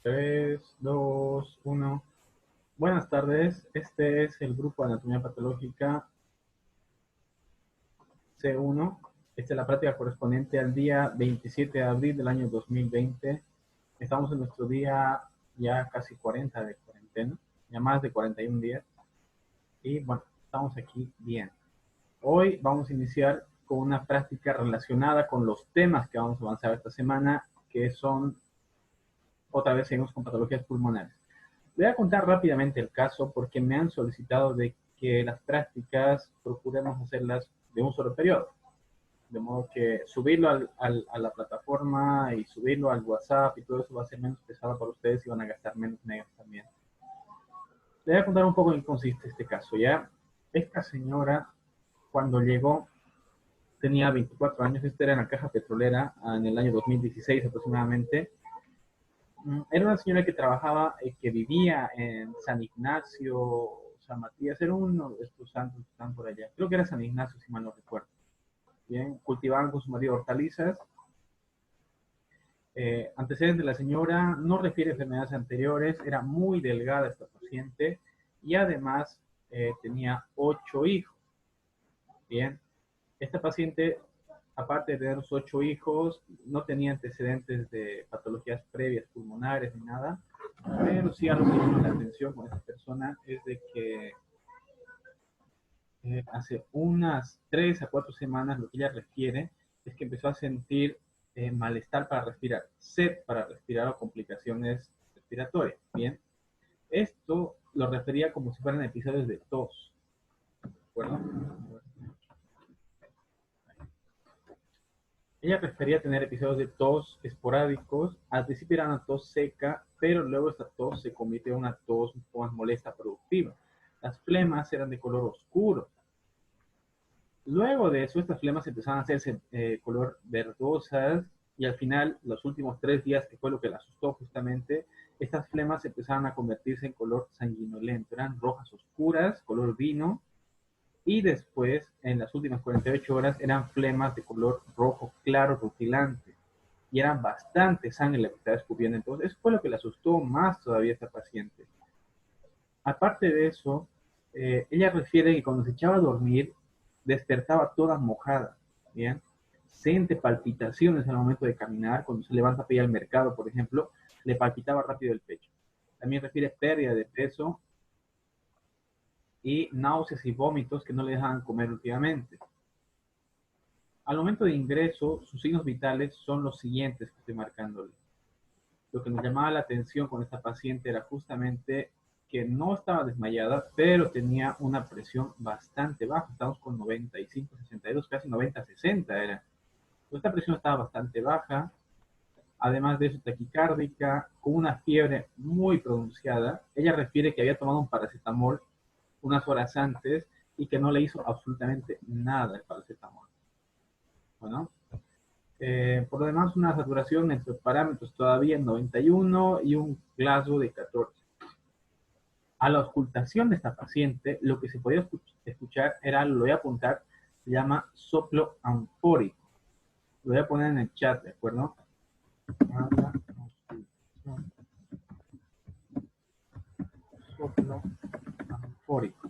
3, 2, 1. Buenas tardes, este es el grupo de Anatomía Patológica C1. Esta es la práctica correspondiente al día 27 de abril del año 2020. Estamos en nuestro día ya casi 40 de cuarentena, ya más de 41 días. Y bueno, estamos aquí bien. Hoy vamos a iniciar con una práctica relacionada con los temas que vamos a avanzar esta semana, que son, otra vez seguimos con patologías pulmonares. Voy a contar rápidamente el caso porque me han solicitado de que las prácticas procuremos hacerlas de un solo periodo. De modo que subirlo a la plataforma y subirlo al WhatsApp y todo eso va a ser menos pesado para ustedes y van a gastar menos medios también. Les voy a contar un poco en qué consiste este caso. Ya, esta señora, cuando llegó, tenía 24 años. Esta era en la caja petrolera en el año 2016 aproximadamente. Era una señora que trabajaba, que vivía en San Ignacio, San Matías, era uno de estos santos que están por allá. Creo que era San Ignacio, si mal no recuerdo. Bien, cultivaban con su marido hortalizas. Antecedentes de la señora, no refiere a enfermedades anteriores, era muy delgada esta paciente y además tenía 8 hijos. Bien, esta paciente, aparte de tener los 8 hijos, no tenía antecedentes de patologías previas pulmonares ni nada, pero sí algo que llama la atención con esta persona es de que hace unas 3 a 4 semanas lo que ella refiere es que empezó a sentir malestar para respirar, sed para respirar o complicaciones respiratorias. Bien, esto lo refería como si fueran episodios de tos. ¿De acuerdo? Ella prefería tener episodios de tos esporádicos. Al principio era una tos seca, pero luego esta tos se convirtió en una tos un poco más molesta, productiva. Las flemas eran de color oscuro. Luego de eso, estas flemas empezaron a hacerse color verdosas y al final, los últimos 3 días, que fue lo que la asustó justamente, estas flemas empezaron a convertirse en color sanguinolento. Eran rojas oscuras, color vino, y después, en las últimas 48 horas, eran flemas de color rojo claro, rutilante. Y eran bastante sangre la que estaba escupiendo. Entonces, eso fue lo que le asustó más todavía a esta paciente. Aparte de eso, ella refiere que cuando se echaba a dormir, despertaba toda mojada, ¿bien? Siente palpitaciones al momento de caminar, cuando se levanta para ir al mercado, por ejemplo, le palpitaba rápido el pecho. También refiere pérdida de peso y náuseas y vómitos que no le dejaban comer últimamente. Al momento de ingreso, sus signos vitales son los siguientes que estoy marcándole. Lo que nos llamaba la atención con esta paciente era justamente que no estaba desmayada, pero tenía una presión bastante baja. Estamos con 95, 62, casi 90, 60 era. Esta presión estaba bastante baja. Además de eso, taquicárdica, con una fiebre muy pronunciada. Ella refiere que había tomado un paracetamol unas horas antes y que no le hizo absolutamente nada el paracetamol. Bueno, por lo demás, una saturación entre parámetros todavía en 91 y un Glasgow de 14. A la auscultación de esta paciente, lo que se podía escuchar era, lo voy a apuntar, se llama soplo anfórico. Lo voy a poner en el chat, ¿de acuerdo? Soplo anfórico.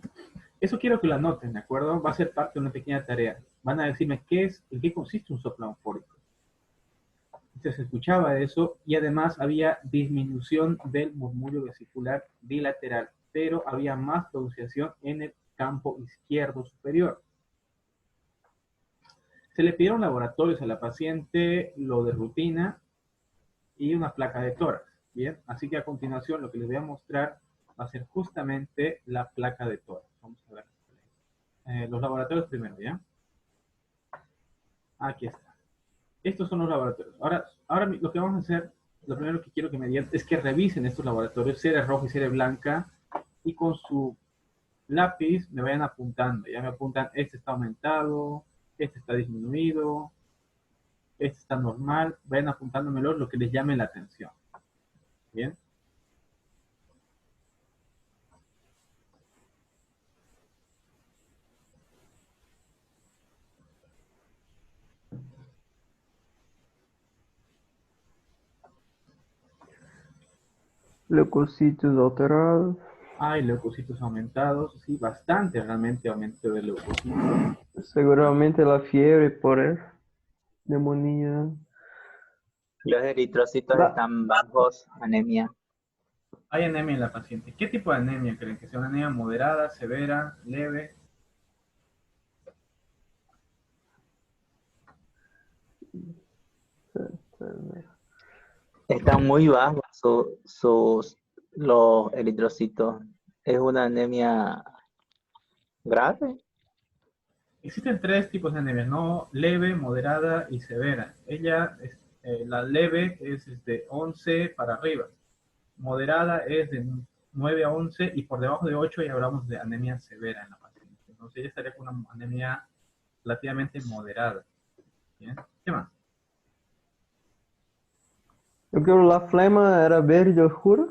Eso quiero que lo anoten, ¿de acuerdo? Va a ser parte de una pequeña tarea. Van a decirme en qué consiste un soplo anfórico. Se escuchaba eso y además había disminución del murmullo vesicular bilateral, pero había más pronunciación en el campo izquierdo superior. Se le pidieron laboratorios a la paciente, lo de rutina y una placa de tórax. Bien, así que a continuación lo que les voy a mostrar va a ser justamente la placa de tórax. Vamos a ver. Los laboratorios primero, ¿ya? Aquí está. Estos son los laboratorios. Ahora lo que vamos a hacer, lo primero que quiero que me digan es que revisen estos laboratorios, serie roja y serie blanca, y con su lápiz me vayan apuntando. Ya me apuntan, este está aumentado, este está disminuido, este está normal. Vayan apuntándomelo lo que les llame la atención. Bien. Leucocitos alterados. Hay leucocitos aumentados, sí, bastante realmente aumento de leucocitos. Seguramente la fiebre por él. Neumonía. Los eritrocitos Da. están bajos, anemia. Hay anemia en la paciente. ¿Qué tipo de anemia creen? ¿Que sea una anemia moderada, severa, leve? Están muy bajos los eritrocitos. Es una anemia grave. Existen tres tipos de anemia, ¿no? Leve, moderada y severa. La leve es de 11 para arriba. Moderada es de 9 a 11 y por debajo de 8 ya hablamos de anemia severa en la paciente. Entonces ella estaría con una anemia relativamente moderada. ¿Bien? ¿Qué más? Yo creo que la flema era verde oscura.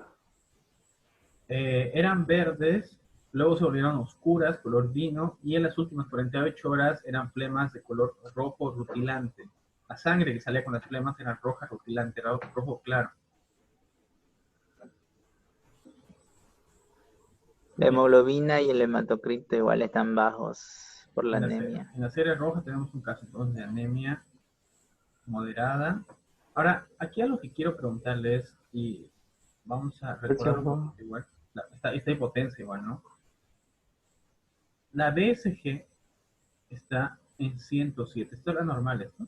Eran verdes, luego se volvieron oscuras, color vino, y en las últimas 48 horas eran flemas de color rojo rutilante. La sangre que salía con las flemas era roja rutilante, era rojo claro. La Muy bien. hemoglobina y el hematocrito igual están bajos por la anemia. En la serie roja tenemos un caso entonces de anemia moderada. Ahora, aquí algo que quiero preguntarles, y vamos a recordar Presión un baja. poquito igual, esta hipotencia igual, ¿no? La BSG está en 107, esto es la normal, ¿no?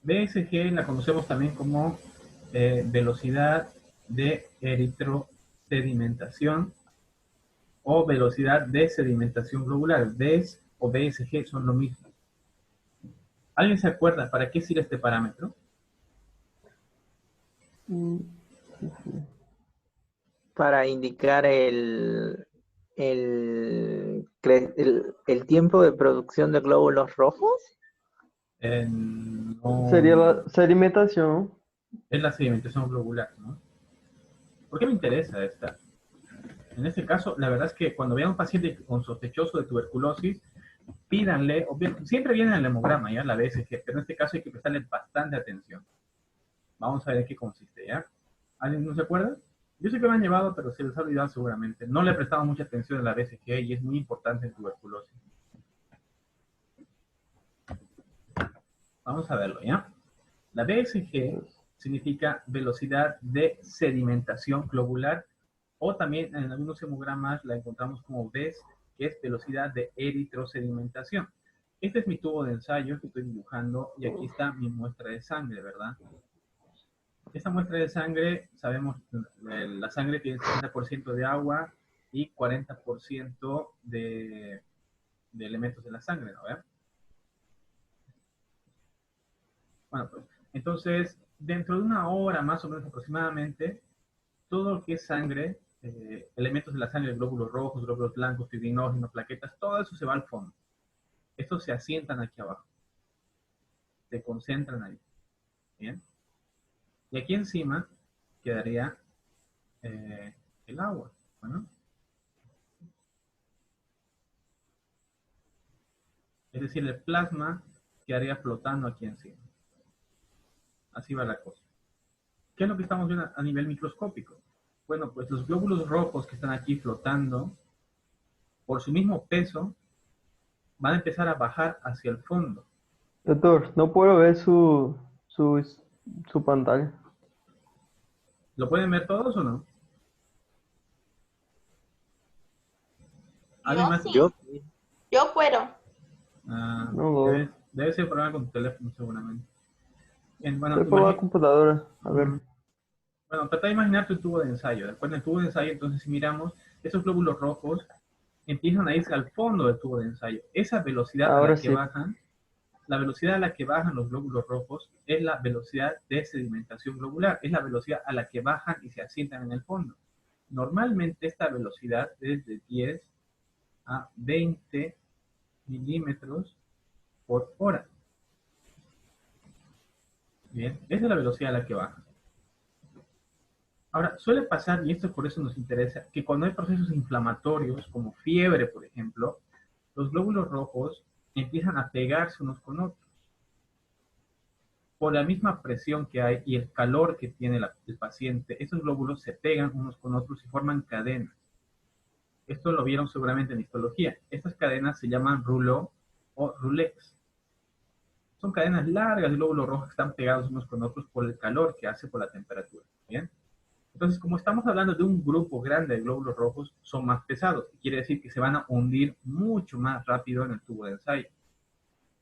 BSG la conocemos también como velocidad de eritrosedimentación o velocidad de sedimentación globular. BES o BSG son lo mismo. ¿Alguien se acuerda para qué sirve este parámetro? Mm, Para indicar el tiempo de producción de glóbulos rojos. No, Sería la sedimentación. es la sedimentación globular, ¿no? ¿Por qué me interesa esta? En este caso, la verdad es que cuando vean un paciente con sospechoso de tuberculosis, pídanle, siempre viene en el hemograma, ya la BSG, pero en este caso hay que prestarle bastante atención. Vamos a ver en qué consiste, ¿ya? ¿Alguien no se acuerda? Yo sé que me han llevado, pero se les ha olvidado seguramente. No le he prestado mucha atención a la BSG y es muy importante en tuberculosis. Vamos a verlo, ¿ya? La BSG significa velocidad de sedimentación globular o también en algunos hemogramas la encontramos como VES, que es velocidad de eritrosedimentación. Este es mi tubo de ensayo que estoy dibujando y aquí está mi muestra de sangre, ¿verdad? Esta muestra de sangre, sabemos, la sangre tiene 60% de agua y 40% de elementos de la sangre, ¿no? Bueno, pues, entonces, dentro de una hora más o menos aproximadamente, todo lo que es sangre, elementos de la sangre, glóbulos rojos, glóbulos blancos, fibrinógenos, plaquetas, todo eso se va al fondo. Estos se asientan aquí abajo, se concentran ahí. ¿Bien? Y aquí encima quedaría eh, el agua. Bueno, es decir, el plasma quedaría flotando aquí encima. Así va la cosa. ¿Qué es lo que estamos viendo a nivel microscópico? Bueno, pues los glóbulos rojos que están aquí flotando, por su mismo peso, van a empezar a bajar hacia el fondo. Doctor, no puedo ver su, su pantalla. ¿Lo pueden ver todos o no? ¿Alguien Yo más? Yo, sí, yo puedo. No lo. Debe ser un problema con tu teléfono seguramente. Bien, bueno, Estoy por la computadora. A ver. bueno, trata de imaginar tu tubo de ensayo. Después del tubo de ensayo, entonces si miramos, esos glóbulos rojos empiezan a irse al fondo del tubo de ensayo. Esa velocidad a Ahora la que sí. bajan, la velocidad a la que bajan los glóbulos rojos es la velocidad de sedimentación globular, es la velocidad a la que bajan y se asientan en el fondo. Normalmente esta velocidad es de 10 a 20 milímetros por hora. Bien, esa es la velocidad a la que baja. Ahora, suele pasar, y esto por eso nos interesa, que cuando hay procesos inflamatorios, como fiebre, por ejemplo, los glóbulos rojos empiezan a pegarse unos con otros. por la misma presión que hay y el calor que tiene el paciente, estos glóbulos se pegan unos con otros y forman cadenas. Esto lo vieron seguramente en histología. Estas cadenas se llaman rouleaux o roulets. Son cadenas largas de glóbulos rojos que están pegados unos con otros por el calor que hace por la temperatura. ¿Bien? Entonces, como estamos hablando de un grupo grande de glóbulos rojos, son más pesados. Quiere decir que se van a hundir mucho más rápido en el tubo de ensayo.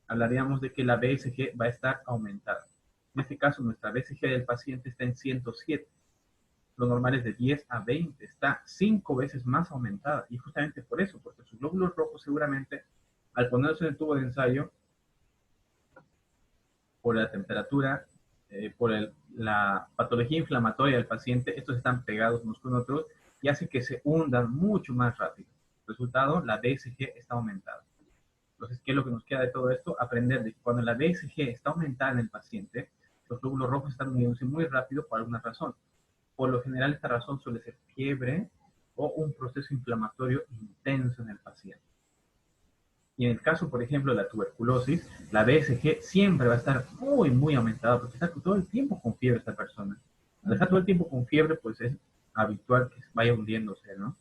Hablaríamos de que la BSG va a estar aumentada. En este caso, nuestra BSG del paciente está en 107. Lo normal es de 10 a 20. Está 5 veces más aumentada. Y justamente por eso, porque sus glóbulos rojos seguramente, al ponerse en el tubo de ensayo, por la temperatura, por la patología inflamatoria del paciente, estos están pegados unos con otros y hace que se hundan mucho más rápido. Resultado, la BSG está aumentada. Entonces, ¿qué es lo que nos queda de todo esto? Aprender de que cuando la BSG está aumentada en el paciente, los glóbulos rojos están moviéndose muy rápido por alguna razón. Por lo general, esta razón suele ser fiebre o un proceso inflamatorio intenso en el paciente. Y en el caso, por ejemplo, de la tuberculosis, la BSG siempre va a estar muy, muy aumentada porque está todo el tiempo con fiebre esta persona. Al estar todo el tiempo con fiebre, pues es habitual que vaya hundiéndose, ¿no?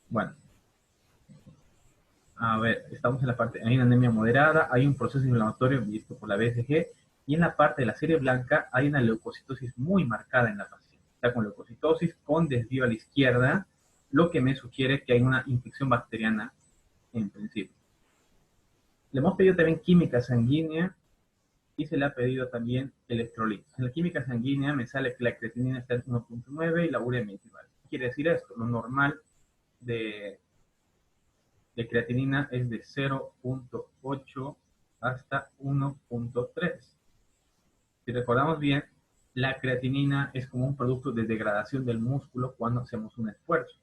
Bueno. A ver, estamos en la parte, hay una anemia moderada, hay un proceso inflamatorio visto por la BSG, y en la parte de la serie blanca hay una leucocitosis muy marcada en la paciente. Está con leucocitosis, con desvío a la izquierda, lo que me sugiere que hay una infección bacteriana en principio. Le hemos pedido también química sanguínea y se le ha pedido también electrolitos. En la química sanguínea me sale que la creatinina está en 1.9 y la urea en 29. ¿Qué quiere decir esto? Lo normal de creatinina es de 0.8 hasta 1.3. Si recordamos bien, la creatinina es como un producto de degradación del músculo cuando hacemos un esfuerzo.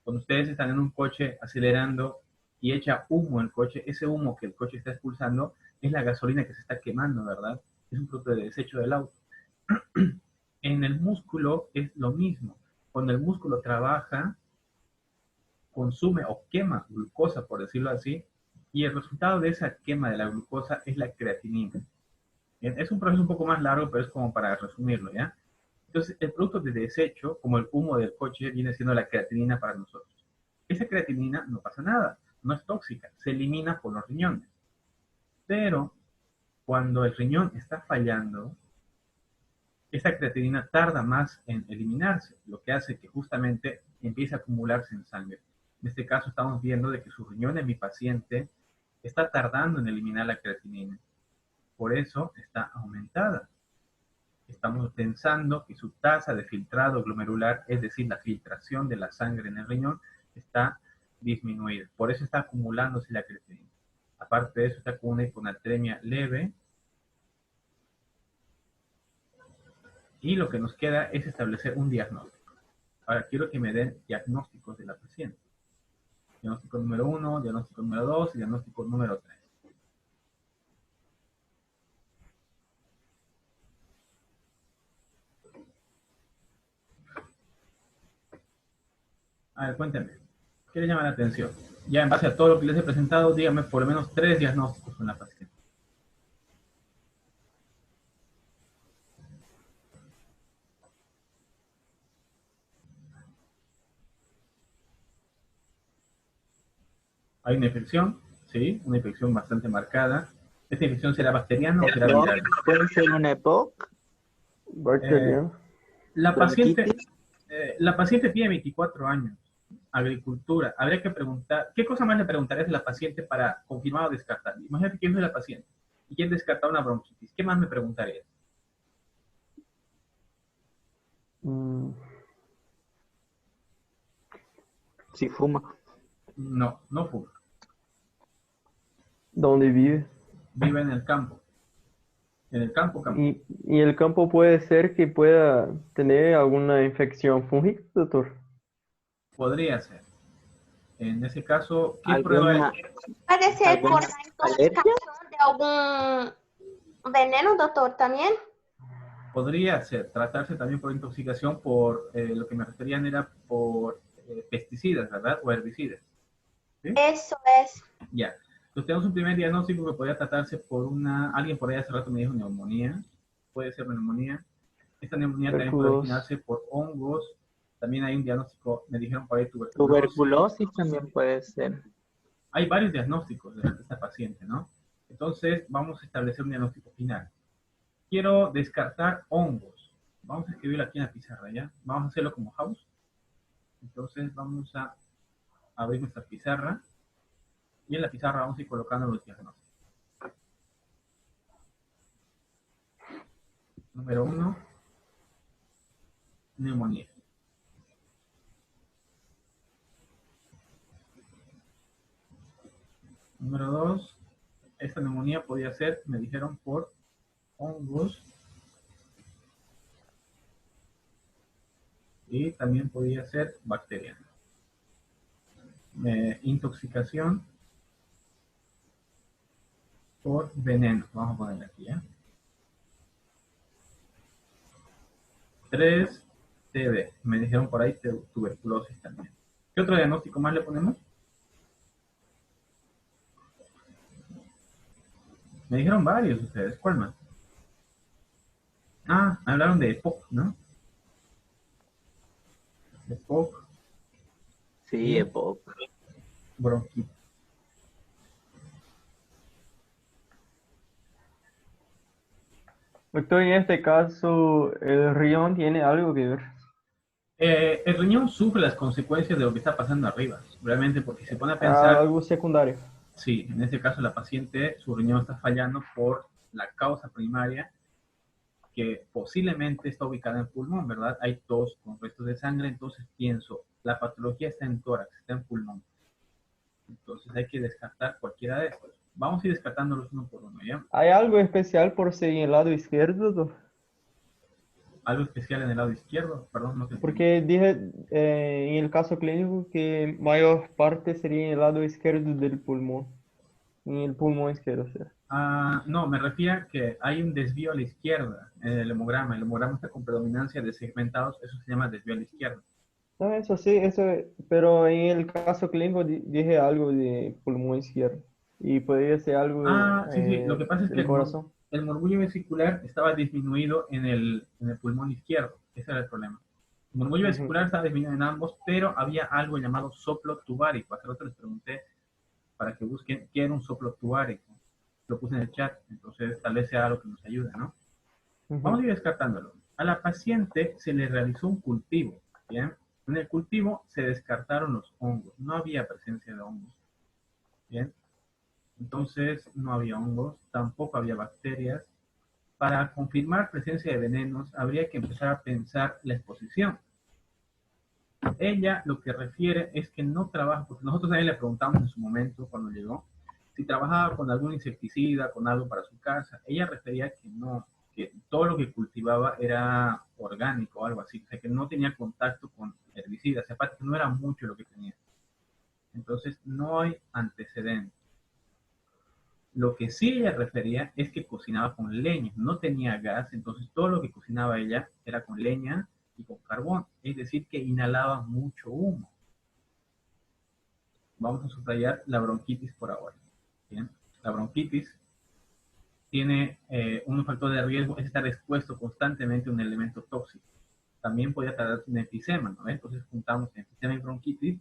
Cuando ustedes están en un coche acelerando y echa humo el coche, ese humo que el coche está expulsando es la gasolina que se está quemando, ¿verdad? Es un producto de desecho del auto. En el músculo es lo mismo. Cuando el músculo trabaja, consume o quema glucosa, por decirlo así, y el resultado de esa quema de la glucosa es la creatinina. Bien, es un proceso un poco más largo, pero es como para resumirlo, ¿ya? Entonces, el producto de desecho, como el humo del coche, viene siendo la creatinina para nosotros. Esa creatinina no pasa nada, no es tóxica, se elimina por los riñones. Pero, cuando el riñón está fallando, esa creatinina tarda más en eliminarse, lo que hace que justamente empiece a acumularse en sangre. En este caso estamos viendo de que su riñón en mi paciente está tardando en eliminar la creatinina. Por eso está aumentada. Estamos pensando que su tasa de filtrado glomerular, es decir, la filtración de la sangre en el riñón, está disminuida. Por eso está acumulándose la creatinina. Aparte de eso, está con una hiponatremia leve. Y lo que nos queda es establecer un diagnóstico. Ahora quiero que me den diagnósticos de la paciente. Diagnóstico número 1, diagnóstico número 2 y diagnóstico número 3. A ver, cuéntame. ¿Qué le llama la atención? Ya en base a todo lo que les he presentado, díganme por lo menos 3 diagnósticos con la paciente. Hay una infección, ¿sí? Una infección bastante marcada. ¿Esta infección será bacteriana o será viral? ¿Puede ser una EPOC? Bacteriano. La paciente ¿Bronquitis? tiene 24 años. Agricultura. Habría que preguntar, ¿qué cosa más le preguntarías a la paciente para confirmar o descartar? Imagínate que yo soy la paciente y quiero descartar una bronquitis. ¿Qué más me preguntarías? Mm, Si fuma. No, no fuma. ¿Dónde vive? Vive en el campo. En el campo, campo. Y el campo puede ser que pueda tener alguna infección fúngica, doctor. Podría ser. En ese caso, ¿qué prueba ¿Alguna, Puede ser por alguna la alergia? intoxicación de algún veneno, doctor, también. podría ser? Tratarse también por intoxicación por, lo que me referían era por pesticidas, ¿verdad? O herbicidas. ¿Sí? Eso es. Ya. Entonces tenemos un primer diagnóstico que podría tratarse por alguien por ahí hace rato me dijo neumonía, puede ser neumonía. Esta neumonía también puede originarse por hongos, también hay un diagnóstico, me dijeron por ahí tuberculosis. Tuberculosis también puede ser. Hay varios diagnósticos de esta paciente, ¿no? Entonces vamos a establecer un diagnóstico final. Quiero descartar hongos. Vamos a escribirlo aquí en la pizarra, ¿ya? Vamos a hacerlo como house. Entonces vamos a abrir nuestra pizarra y en la pizarra vamos a ir colocando los diagnósticos. Número 1, neumonía. Número 2, esta neumonía podía ser, me dijeron, por hongos y también podía ser bacteriana. Intoxicación por veneno. Vamos a ponerle aquí, ¿eh? 3, TB. Me dijeron por ahí tuberculosis también. ¿Qué otro diagnóstico más le ponemos? Me dijeron varios ustedes. ¿Cuál más? Ah, hablaron de EPOC, ¿no? EPOC. Sí, EPOC. Bronquitis. Doctor, en este caso, ¿el riñón tiene algo que ver? El riñón sufre las consecuencias de lo que está pasando arriba, realmente, porque se pone a pensar, Algo secundario. sí, en este caso la paciente, su riñón está fallando por la causa primaria, que posiblemente está ubicada en el pulmón, ¿verdad? Hay tos con restos de sangre, entonces pienso, la patología está en tórax, está en pulmón. Entonces hay que descartar cualquiera de estos. Vamos a ir descartándolos uno por uno, ¿ya? ¿Hay algo especial por ser en el lado izquierdo, doctor? Algo especial en el lado izquierdo, perdón, no te entendí. Porque dije en el caso clínico que mayor parte sería en el lado izquierdo del pulmón, en el pulmón izquierdo. O sea. No, me refiero a que hay un desvío a la izquierda en el hemograma. El hemograma está con predominancia de segmentados, eso se llama desvío a la izquierda. No, eso sí, pero en el caso clínico dije algo de pulmón izquierdo y podría ser algo Sí, lo que pasa es que del corazón. el murmullo vesicular estaba disminuido en el pulmón izquierdo, ese era el problema. El murmullo vesicular estaba disminuido en ambos, pero había algo llamado soplo tubárico. Hace rato les pregunté para que busquen qué era un soplo tubárico. Lo puse en el chat, entonces tal vez sea algo que nos ayude, ¿no? Vamos a ir descartándolo. A la paciente se le realizó un cultivo, ¿bien? En el cultivo se descartaron los hongos, no había presencia de hongos, ¿bien? Entonces no había hongos, tampoco había bacterias. Para confirmar presencia de venenos habría que empezar a pensar la exposición. Ella lo que refiere es que no trabaja, porque nosotros a ella le preguntamos en su momento cuando llegó, si trabajaba con algún insecticida, con algo para su casa. Ella refería que no, que todo lo que cultivaba era orgánico o algo así, o sea que no tenía contacto con herbicidas, aparte que no era mucho lo que tenía. Entonces no hay antecedentes. Lo que sí ella refería es que cocinaba con leña, no tenía gas, entonces todo lo que cocinaba ella era con leña y con carbón, es decir, que inhalaba mucho humo. Vamos a subrayar la bronquitis por ahora. ¿Bien? La bronquitis tiene un factor de riesgo, es estar expuesto constantemente a un elemento tóxico. También podría tratarse un enfisema, ¿no? Entonces juntamos enfisema y bronquitis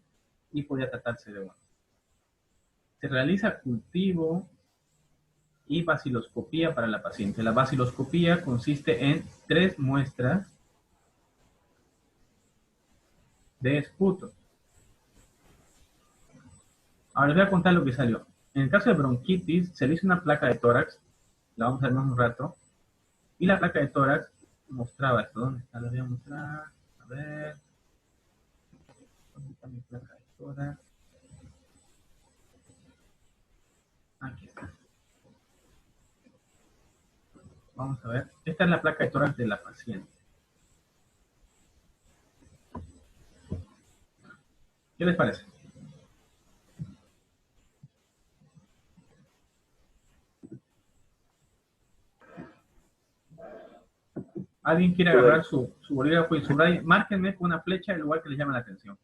y podría tratarse de uno. Se realiza cultivo y baciloscopía para la paciente. La baciloscopía consiste en 3 muestras de esputo. Ahora les voy a contar lo que salió. En el caso de bronquitis, se le hizo una placa de tórax, la vamos a ver más un rato, y la placa de tórax mostraba esto. ¿Dónde está? La voy a mostrar. A ver. ¿Dónde está mi placa de tórax? Aquí está. Vamos a ver. Esta es la placa de tórax de la paciente. ¿Qué les parece? ¿Alguien quiere agarrar su bolígrafo y subraya? Márquenme con una flecha el lugar que les llama la atención.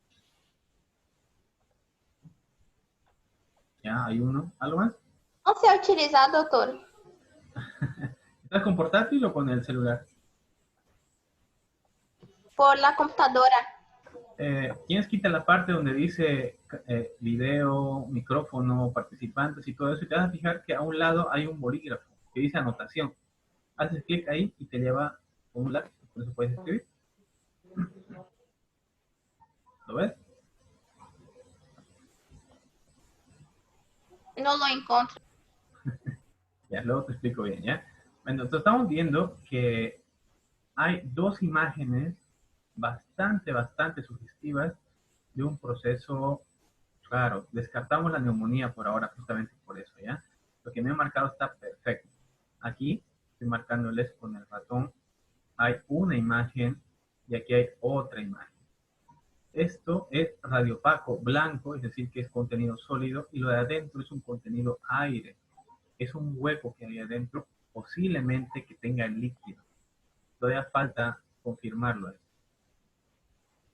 ¿Ya? ya hay uno. ¿Algo más? Não sei utilizar, doutor. ¿Estás con portátil o con el celular? Por la computadora. Tienes que quitar la parte donde dice video, micrófono, participantes y todo eso, y te vas a fijar que a un lado hay un bolígrafo que dice anotación. Haces clic ahí y te lleva a un lápiz, por eso puedes escribir. ¿Lo ves? Não lo encontro. Ya, luego te explico bien, ¿ya? Bueno, entonces estamos viendo que hay dos imágenes bastante sugestivas de un proceso. Claro, descartamos la neumonía por ahora, justamente por eso, ¿ya? Lo que me he marcado está perfecto. Aquí estoy marcándoles con el ratón. Hay una imagen y aquí hay otra imagen. Esto es radiopaco blanco, es decir, que es contenido sólido, y lo de adentro es un contenido aire. Es un hueco que hay adentro, posiblemente que tenga el líquido. Todavía falta confirmarlo.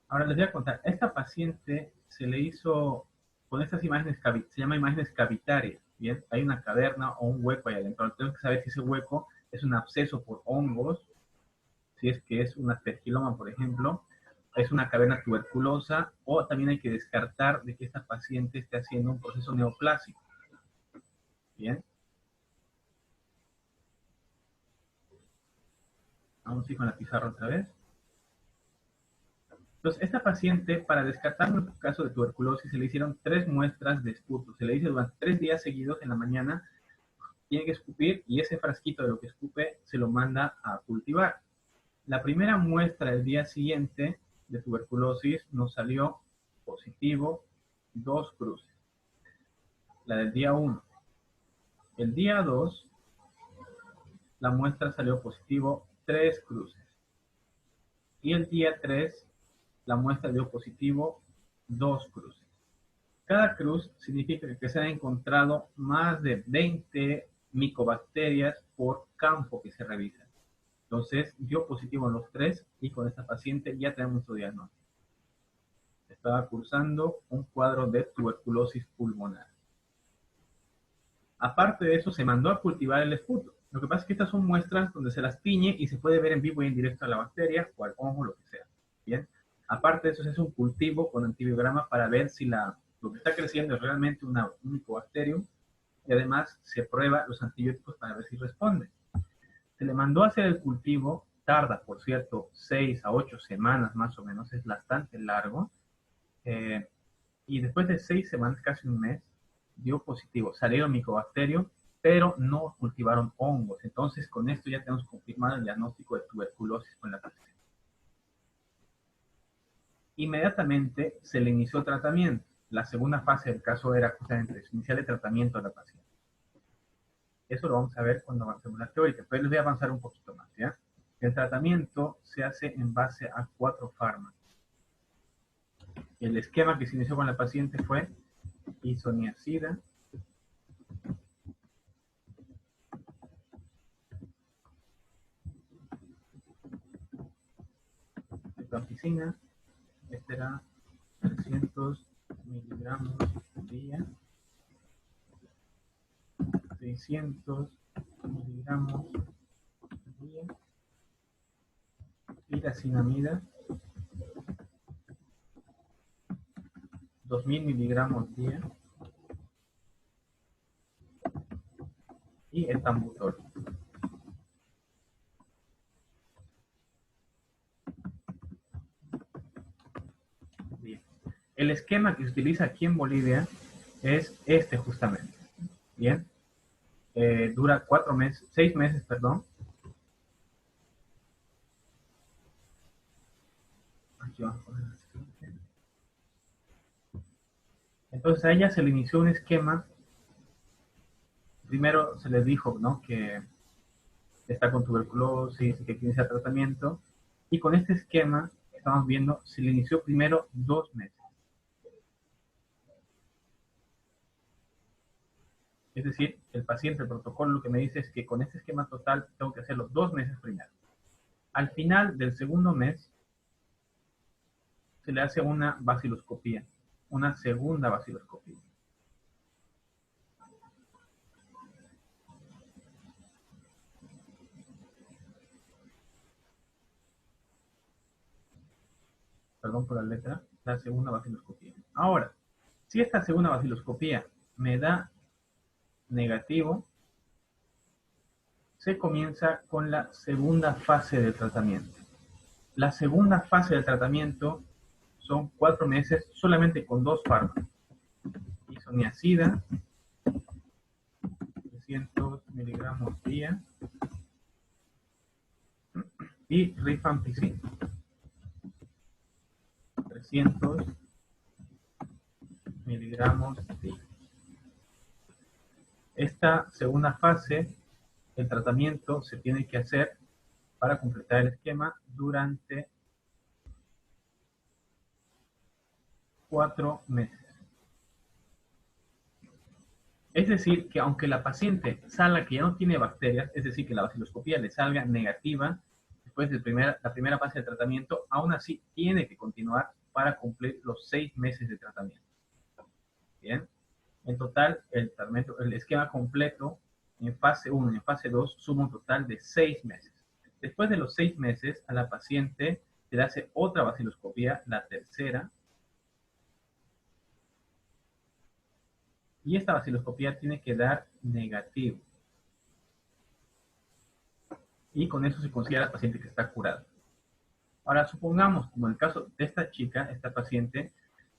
Ahora les voy a contar. A esta paciente se le hizo con estas imágenes, se llama imágenes cavitarias, ¿bien? Hay una caverna o un hueco ahí adentro. Tengo que saber si ese hueco es un absceso por hongos, si es que es un aspergiloma, por ejemplo, es una caverna tuberculosa, o también hay que descartar de que esta paciente esté haciendo un proceso neoplásico. ¿Bien? Vamos a ir con la pizarra otra vez. Entonces, esta paciente, para descartar un caso de tuberculosis, se le hicieron 3 muestras de esputo. Se le dice durante 3 días seguidos en la mañana, tiene que escupir y ese frasquito de lo que escupe se lo manda a cultivar. La primera muestra del día siguiente de tuberculosis nos salió positivo 2 cruces. La del día 1. El día 2, la muestra salió positivo 3 cruces. Y el día 3, la muestra dio positivo 2 cruces. Cada cruz significa que se han encontrado más de 20 micobacterias por campo que se revisa. Entonces, dio positivo en los 3 y con esta paciente ya tenemos su diagnóstico. Estaba cursando un cuadro de tuberculosis pulmonar. Aparte de eso, se mandó a cultivar el esputo. Lo que pasa es que estas son muestras donde se las tiñe y se puede ver en vivo y en directo a la bacteria o al hongo, lo que sea. Bien. Aparte de eso, se hace un cultivo con antibiograma para ver si lo que está creciendo es realmente un Mycobacterium, y además se prueba los antibióticos para ver si responde. Se le mandó a hacer el cultivo, tarda, por cierto, 6 a 8 semanas más o menos, es bastante largo, y después de 6 semanas, casi un mes, dio positivo. Salieron Mycobacterium, pero no cultivaron hongos. Entonces, con esto ya tenemos confirmado el diagnóstico de tuberculosis con la paciente. Inmediatamente se le inició tratamiento. La segunda fase del caso era justamente iniciar el tratamiento a la paciente. Eso lo vamos a ver cuando avancemos la teórica, pero les voy a avanzar un poquito más, ¿ya? El tratamiento se hace en base a 4 fármacos. El esquema que se inició con la paciente fue isoniazida, rifampicina, este era 300 miligramos al día, 600 miligramos al día, iracinamida, 2000 miligramos al día, y etambutol. Bien. El esquema que se utiliza aquí en Bolivia es este justamente. Bien. Dura 6 meses, perdón. Aquí vamos a poner el siguiente. Entonces a ella se le inició un esquema. Primero se les dijo, ¿no?, que está con tuberculosis y que tiene ese tratamiento. Y con este esquema, estamos viendo, se le inició primero 2 meses. Es decir, el paciente, el protocolo, lo que me dice es que con este esquema total tengo que hacerlo 2 meses primero. Al final del segundo mes, se le hace una baciloscopía, una segunda baciloscopía. perdón por la letra, la segunda vaciloscopía. Ahora, si esta segunda vaciloscopía me da negativo, se comienza con la segunda fase del tratamiento. La segunda fase del tratamiento son 4 meses solamente con 2 fármacos. Isoniazida, 300 miligramos día, y rifampicina, 300 miligramos día. Esta segunda fase del tratamiento se tiene que hacer para completar el esquema durante 4 meses. Es decir, que aunque la paciente salga que ya no tiene bacterias, es decir, que la vaciloscopía le salga negativa después de la primera fase del tratamiento, aún así tiene que continuar para cumplir los 6 meses de tratamiento. Bien, en total, el esquema completo en fase 1 y en fase 2 suma un total de 6 meses. Después de los 6 meses, a la paciente se le hace otra vaciloscopía, la tercera, y esta vaciloscopía tiene que dar negativo. Y con eso se considera la paciente que está curada. Ahora, supongamos, como en el caso de esta chica, esta paciente,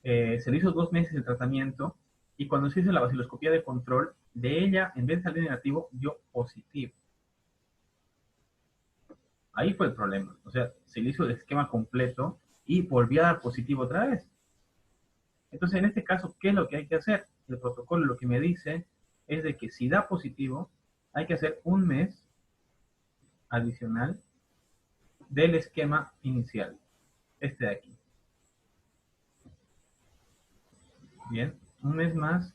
se le hizo 2 meses de tratamiento y cuando se hizo la vaciloscopía de control, de ella, en vez de salir negativo, dio positivo. Ahí fue el problema. O sea, se le hizo el esquema completo y volvió a dar positivo otra vez. Entonces, en este caso, ¿qué es lo que hay que hacer? El protocolo lo que me dice es de que si da positivo, hay que hacer 1 mes adicional del esquema inicial. Este de aquí. Bien, 1 mes más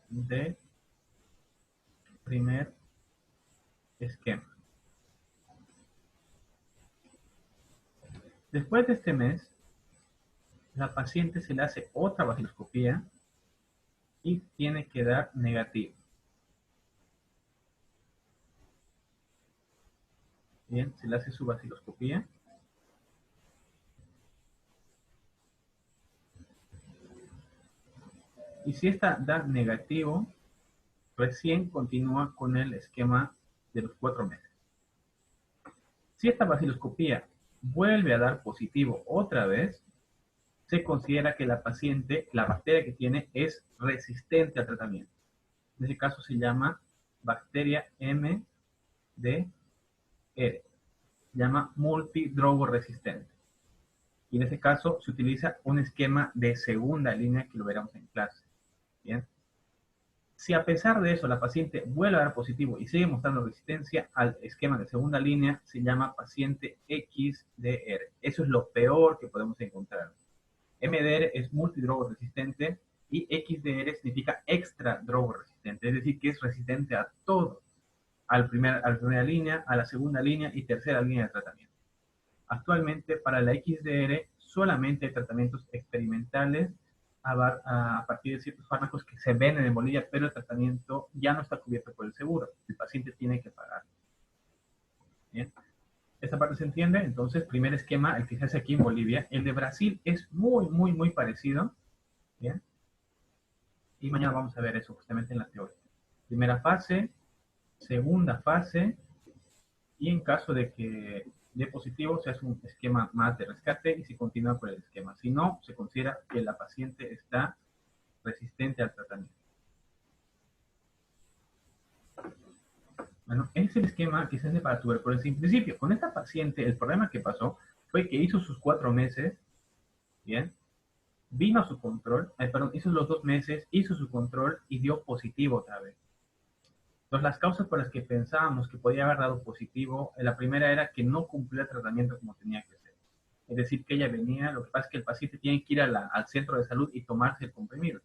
de primer esquema. Después de este mes, la paciente se le hace otra vaciloscopía y tiene que dar negativo. Bien, se le hace su vaciloscopía. Y si esta da negativo, recién continúa con el esquema de los 4 meses. Si esta vaciloscopía vuelve a dar positivo otra vez, se considera que la paciente, la bacteria que tiene, es resistente al tratamiento. En ese caso se llama bacteria MDR. Se llama multidrogoresistente. Y en ese caso se utiliza un esquema de segunda línea que lo veremos en clase. Bien. Si a pesar de eso la paciente vuelve a dar positivo y sigue mostrando resistencia al esquema de segunda línea, se llama paciente XDR. Eso es lo peor que podemos encontrar. MDR es multidrogoresistente y XDR significa extra drogoresistente, es decir, que es resistente a todo, a la primera línea, a la segunda línea y tercera línea de tratamiento. Actualmente, para la XDR, solamente hay tratamientos experimentales a partir de ciertos fármacos que se venden en Bolivia, pero el tratamiento ya no está cubierto por el seguro. El paciente tiene que pagar. Bien. ¿Esta parte se entiende? Entonces, primer esquema, el que se hace aquí en Bolivia. El de Brasil es muy parecido. Bien. Y mañana vamos a ver eso justamente en la teoría. Primera fase, segunda fase, y en caso de que dé positivo, se hace un esquema más de rescate y se continúa por el esquema. Si no, se considera que la paciente está resistente al tratamiento. Bueno, ese es el esquema que se hace para tuberculosis en principio. Con esta paciente, el problema que pasó fue que hizo sus 4 meses, ¿bien? Vino a su control, hizo los 2 meses, hizo su control y dio positivo otra vez. Entonces, las causas por las que pensábamos que podía haber dado positivo, la primera era que no cumplía el tratamiento como tenía que ser. Es decir, que ella venía, lo que pasa es que el paciente tiene que ir al centro de salud y tomarse el comprimido.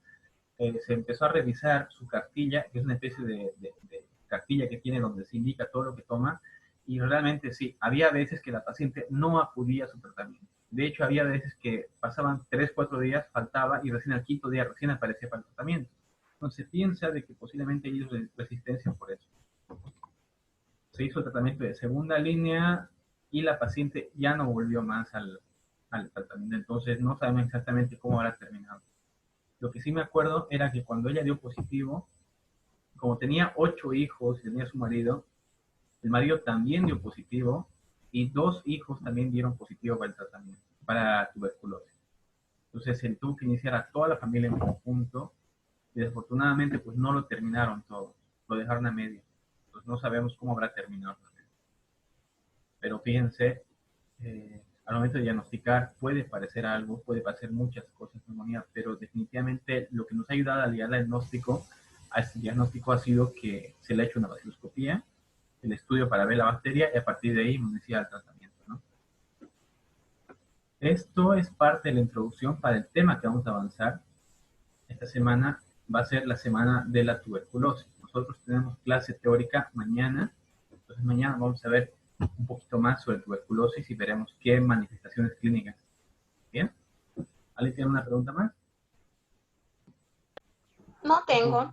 Se empezó a revisar su cartilla, que es una especie de cartilla que tiene donde se indica todo lo que toma, y realmente sí, había veces que la paciente no acudía a su tratamiento. De hecho, había veces que pasaban 3, 4 días, faltaba, y recién al 5.º día recién aparecía para el tratamiento. Entonces se piensa de que posiblemente hizo resistencia por eso. Se hizo el tratamiento de segunda línea y la paciente ya no volvió más al al tratamiento. Entonces no sabemos exactamente cómo habrá terminado. Lo que sí me acuerdo era que cuando ella dio positivo, como tenía 8 hijos y tenía su marido, el marido también dio positivo y 2 hijos también dieron positivo para el tratamiento, para tuberculosis. Entonces él tuvo que iniciar a toda la familia en conjunto y desafortunadamente pues no lo terminaron todos, lo dejaron a medio. Entonces no sabemos cómo habrá terminado. Pero fíjense, al momento de diagnosticar puede parecer algo, puede parecer muchas cosas neumonía, pero definitivamente lo que nos ha ayudado a llegar al diagnóstico, a este diagnóstico ha sido que se le ha hecho una baciloscopía, el estudio para ver la bacteria y a partir de ahí iniciar el tratamiento, ¿no? Esto es parte de la introducción para el tema que vamos a avanzar. Esta semana va a ser la semana de la tuberculosis. Nosotros tenemos clase teórica mañana, entonces mañana vamos a ver un poquito más sobre tuberculosis y veremos qué manifestaciones clínicas. ¿Bien? ¿Alguien tiene una pregunta más? No tengo.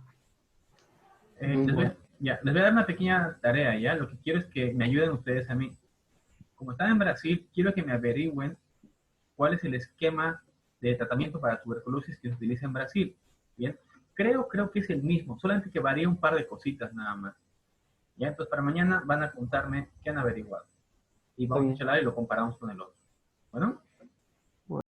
Les voy a dar una pequeña tarea, ¿ya? Lo que quiero es que me ayuden ustedes a mí. Como están en Brasil, quiero que me averigüen cuál es el esquema de tratamiento para tuberculosis que se utiliza en Brasil. ¿Bien? Creo que es el mismo, solamente que varía un par de cositas nada más. ¿Ya? Entonces para mañana van a contarme qué han averiguado. Y vamos a charlar y lo comparamos con el otro. ¿Bueno?